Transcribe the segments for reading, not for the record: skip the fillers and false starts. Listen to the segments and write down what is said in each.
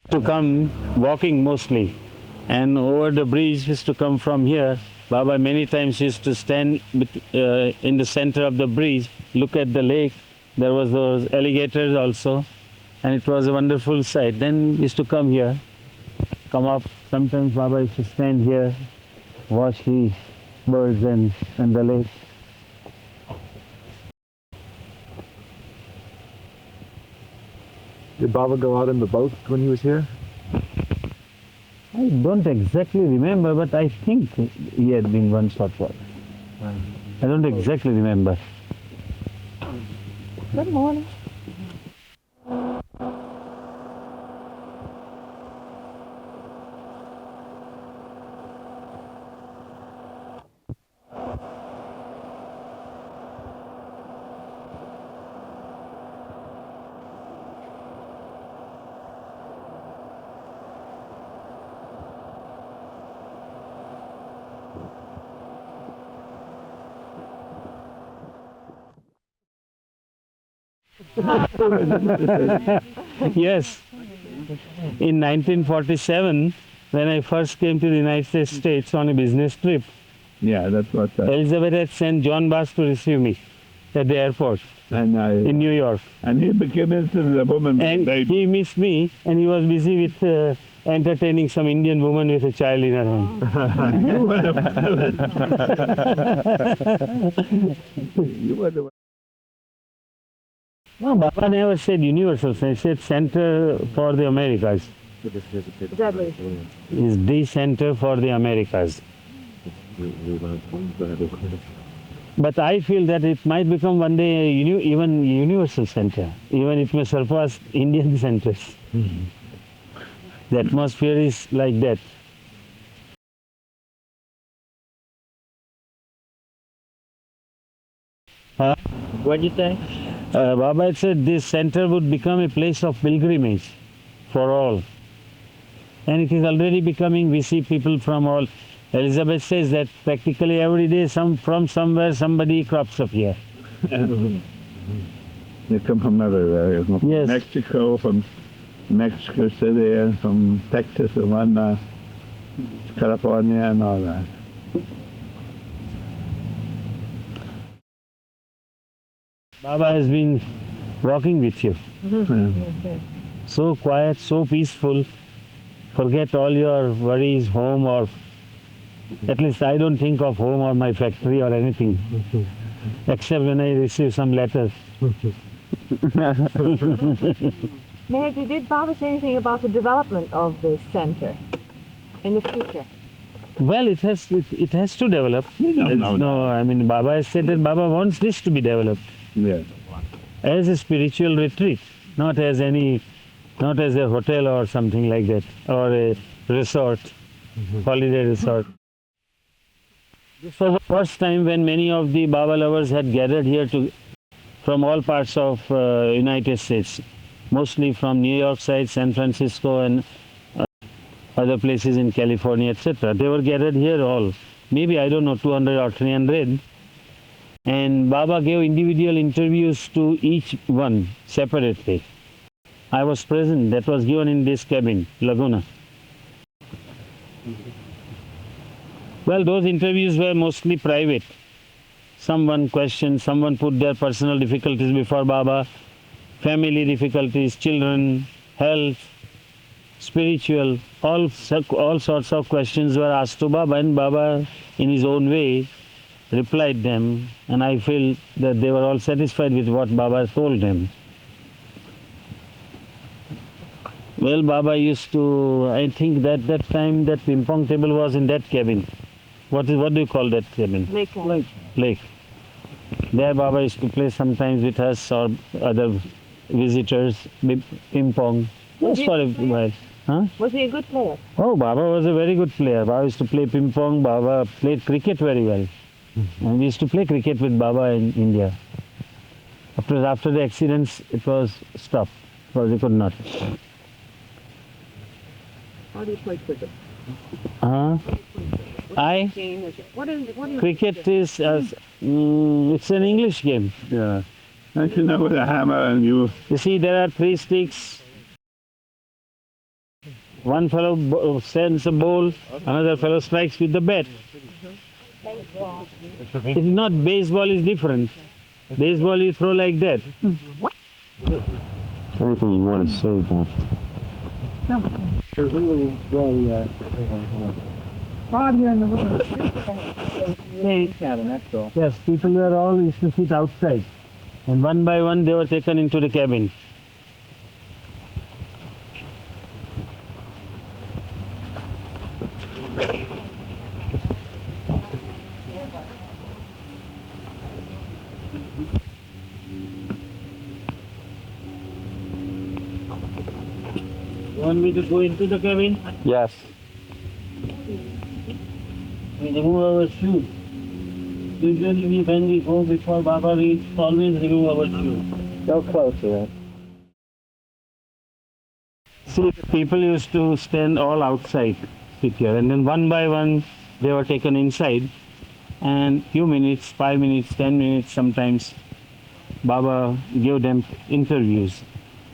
To come walking mostly, and over the bridge used to come from here. Baba many times used to stand in the center of the bridge, look at the lake. There was those alligators also, and it was a wonderful sight. Then used to come here, come up. Sometimes Baba used to stand here, watch the birds and the lake. Did Baba go out in the boat when he was here? I don't exactly remember, but I think he had been once or twice. I don't exactly remember. Good morning. Yes. In 1947, when I first came to the United States on a business trip, Yeah, that's what. Elizabeth had sent John Bass to receive me at the airport in New York. And he became interested in a woman. And he missed me, and he was busy with entertaining some Indian woman with a child in her hand. You were you were the one. No, Baba never said universal, he said Center for the Americas. Exactly. Is the Center for the Americas. But I feel that it might become one day even universal center. Even it may surpass Indian centers. The atmosphere is like that. Huh? What do you think? Baba had said this center would become a place of pilgrimage for all. And it is already becoming. We see people from all. Elizabeth says that practically every day from somewhere somebody crops up here. They come from everywhere. From Yes. Mexico, from Mexico City, and from Texas, and one, California, and all that. Baba has been walking with you. Yeah. So quiet, so peaceful. Forget all your worries, home, or at least I don't think of home or my factory or anything, except when I receive some letters. Meherjee, did Baba say anything about the development of this center in the future? Well, it has to develop. No, I mean, Baba has said that Baba wants this to be developed Yes. as a spiritual retreat, not as a hotel or something like that, or a resort, holiday resort. This was the first time when many of the Baba lovers had gathered here from all parts of United States, mostly from New York side, San Francisco, and other places in California, etc. They were gathered here all, maybe, I don't know, 200 or 300. And Baba gave individual interviews to each one separately. I was present. That was given in this cabin, Laguna. Well, those interviews were mostly private. Someone questioned, someone put their personal difficulties before Baba, family difficulties, children, health, spiritual, all sorts of questions were asked to Baba, and Baba, in his own way, replied them, and I feel that they were all satisfied with what Baba told them. Well, Baba used to, I think that time that ping pong table was in that cabin. What do you call that cabin? Lake. There Baba used to play sometimes with us or other visitors, ping pong. Just for a while. Huh? Was he a good player? Oh, Baba was a very good player. Baba used to play ping pong. Baba played cricket very well. And we used to play cricket with Baba in India. After the accidents, it was stopped because we could not. How do you play cricket? Cricket is it's an English game. Yeah. Don't you know with a hammer and you... You see, there are 3 sticks One fellow sends a bowl, another fellow strikes with the bat. It's not baseball is different. Baseball you throw like that. Anything you want to say, Bob? Yes, people were all used to sit outside. And one by one they were taken into the cabin. You want me to go into the cabin? Yes. We remove our shoes. Usually when we go before Baba, we always remove our shoes. Go closer. See, people used to stand all outside, sit here, and then one by one they were taken inside, and few minutes, 5 minutes, 10 minutes sometimes, Baba gave them interviews.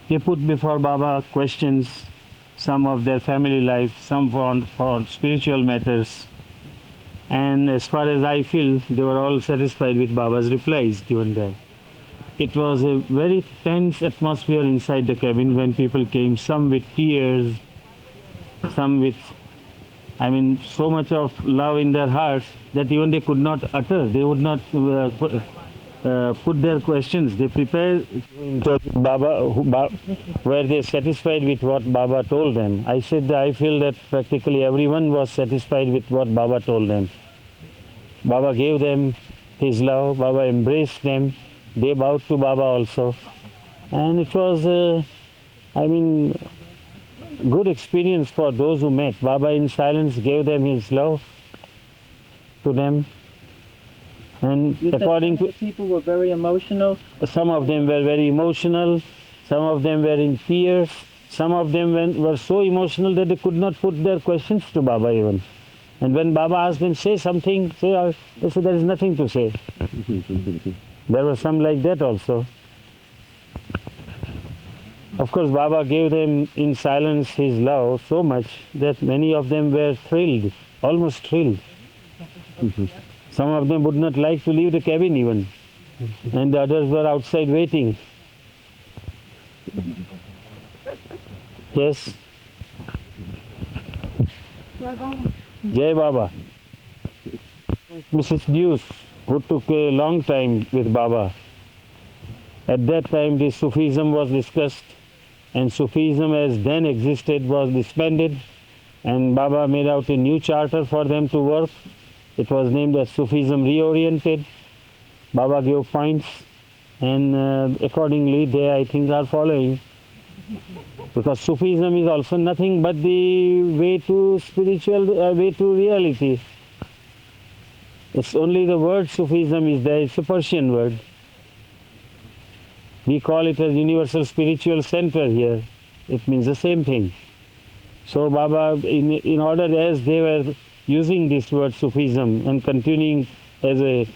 They put before Baba questions, some of their family life, some for spiritual matters. And as far as I feel, they were all satisfied with Baba's replies given there. It was a very tense atmosphere inside the cabin when people came, some with tears, some with, so much of love in their hearts that even they could not utter. They would not put their questions. They prepared Baba, were they satisfied with what Baba told them? I said I feel that practically everyone was satisfied with what Baba told them. Baba gave them his love, Baba embraced them, they bowed to Baba also. And it was, good experience for those who met. Baba in silence gave them his love to them. And according to people were very emotional. some of them were very emotional, some of them were in tears, some of them were so emotional that they could not put their questions to Baba even. And when Baba asked them, say something, they said there is nothing to say. There were some like that also. Of course, Baba gave them in silence his love so much that many of them were thrilled, almost thrilled. Some of them would not like to leave the cabin even, and the others were outside waiting. Yes? Jai Baba. Mrs. Deuce, who took a long time with Baba. At that time, the Sufism was discussed, and Sufism as then existed was disbanded, and Baba made out a new charter for them to work. It was named as Sufism Reoriented. Baba gave points, and accordingly they, I think, are following. Because Sufism is also nothing but the way to spiritual, way to reality. It's only the word Sufism is there, it's a Persian word. We call it as Universal Spiritual Center here. It means the same thing. So Baba, in order as they were using this word Sufism and continuing as a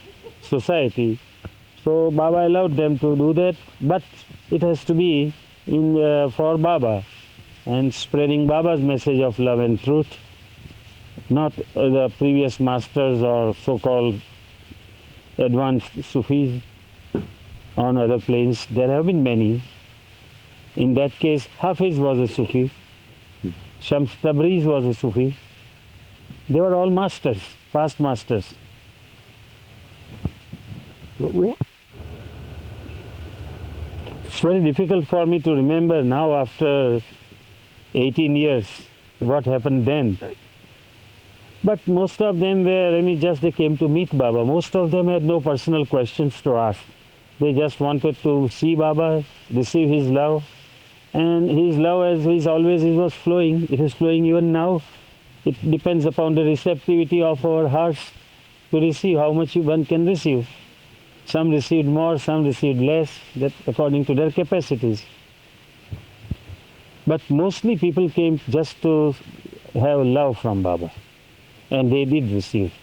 society, so Baba allowed them to do that, but it has to be for Baba and spreading Baba's message of love and truth, not the previous masters or so-called advanced Sufis on other planes. There have been many. In that case, Hafiz was a Sufi, Shams Tabriz was a Sufi. They were all masters, past masters. It's very difficult for me to remember now after 18 years what happened then. But most of them were, just they came to meet Baba. Most of them had no personal questions to ask. They just wanted to see Baba, receive his love. And his love, as is always, it was flowing. It is flowing even now. It depends upon the receptivity of our hearts to receive how much one can receive. Some received more, some received less, that according to their capacities. But mostly people came just to have love from Baba, and they did receive.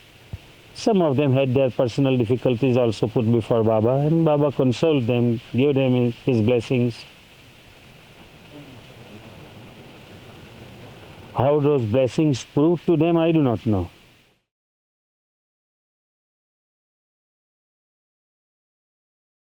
Some of them had their personal difficulties also put before Baba, and Baba consoled them, gave them his blessings. How those blessings proved to them, I do not know.